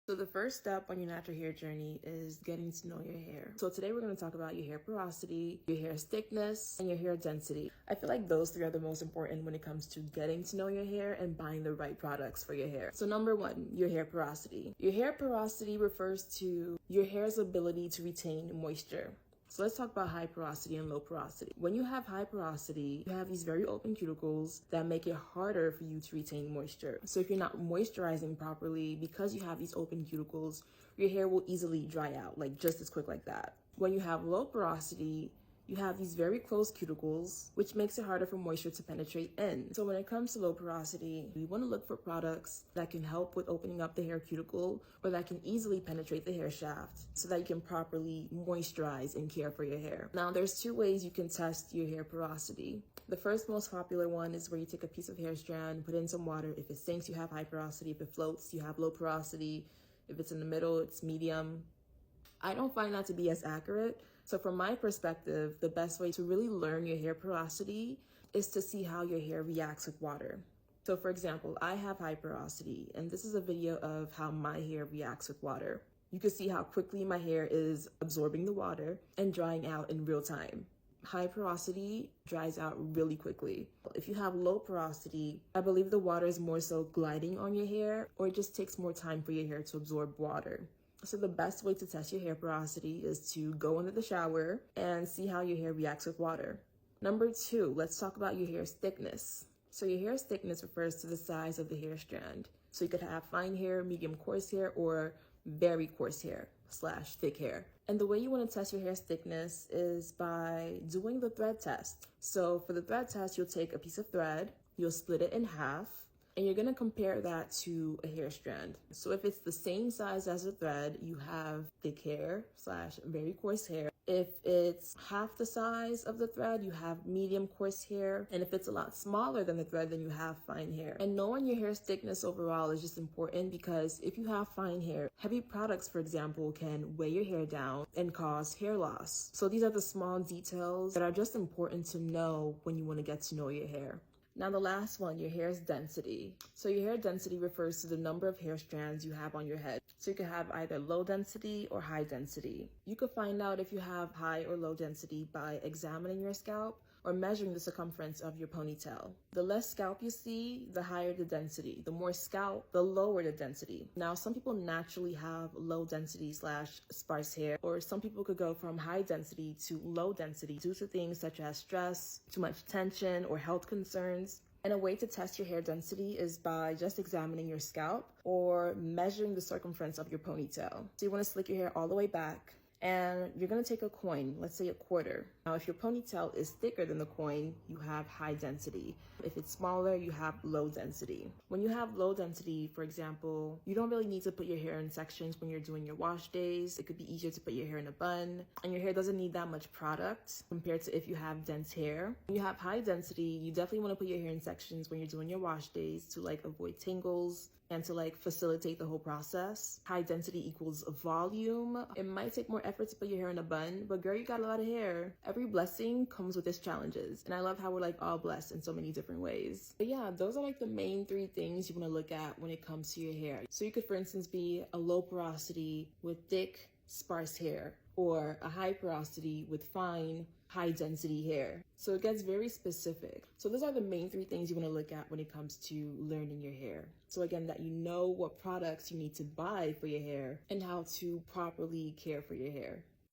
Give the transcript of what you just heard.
So the first step on your natural hair journey is getting to know your hair. So today we're going to talk about your hair porosity, your hair thickness, and your hair density. I feel like those three are the most important when it comes to getting to know your hair and buying the right products for your hair. So number one, your hair porosity. Your hair porosity refers to your hair's ability to retain moisture. So let's talk about high porosity and low porosity. When you have high porosity, you have these very open cuticles that make it harder for you to retain moisture. So if you're not moisturizing properly, because you have these open cuticles, your hair will easily dry out, like just as quick like that. When you have low porosity, you have these very close cuticles, which makes it harder for moisture to penetrate in. So when it comes to low porosity, we want to look for products that can help with opening up the hair cuticle or that can easily penetrate the hair shaft so that you can properly moisturize and care for your hair. Now, there's two ways you can test your hair porosity. The first most popular one is where you take a piece of hair strand, put in some water. If it sinks, you have high porosity. If it floats, you have low porosity. If it's in the middle, it's medium. I don't find that to be as accurate. So from my perspective, the best way to really learn your hair porosity is to see how your hair reacts with water. So for example, I have high porosity, and this is a video of how my hair reacts with water. You can see how quickly my hair is absorbing the water and drying out in real time. High porosity dries out really quickly. If you have low porosity, I believe the water is more so gliding on your hair, or it just takes more time for your hair to absorb water. So the best way to test your hair porosity is to go into the shower and see how your hair reacts with water. Number two, let's talk about your hair's thickness. So your hair's thickness refers to the size of the hair strand. So you could have fine hair, medium coarse hair, or very coarse hair / thick hair. And the way you want to test your hair's thickness is by doing the thread test. So for the thread test, you'll take a piece of thread, you'll split it in half, and you're going to compare that to a hair strand. So if it's the same size as a thread, you have thick hair / very coarse hair. If it's half the size of the thread, you have medium coarse hair. And if it's a lot smaller than the thread, then you have fine hair. And knowing your hair's thickness overall is just important because if you have fine hair, heavy products, for example, can weigh your hair down and cause hair loss. So these are the small details that are just important to know when you want to get to know your hair. Now the last one, your hair's density. So your hair density refers to the number of hair strands you have on your head. So you could have either low density or high density. You could find out if you have high or low density by examining your scalp or measuring the circumference of your ponytail. The less scalp you see, the higher the density. The more scalp, the lower the density. Now, some people naturally have low density / sparse hair, or some people could go from high density to low density due to things such as stress, too much tension, or health concerns. And a way to test your hair density is by just examining your scalp or measuring the circumference of your ponytail. So you want to slick your hair all the way back, and you're going to take a coin, let's say a quarter. Now, if your ponytail is thicker than the coin, you have high density. If it's smaller, you have low density. When you have low density, for example, you don't really need to put your hair in sections when you're doing your wash days. It could be easier to put your hair in a bun, and your hair doesn't need that much product compared to if you have dense hair. When you have high density, you definitely want to put your hair in sections when you're doing your wash days to avoid tangles and to facilitate the whole process. High density equals volume. It might take more effort to put your hair in a bun, but girl, you got a lot of hair. Every blessing comes with its challenges. And I love how we're all blessed in so many different ways. But yeah, those are the main three things you want to look at when it comes to your hair. So you could, for instance, be a low porosity with thick, sparse hair, or a high porosity with fine, high density hair. So it gets very specific. So those are the main three things you want to look at when it comes to learning your hair. So again, that you know what products you need to buy for your hair and how to properly care for your hair.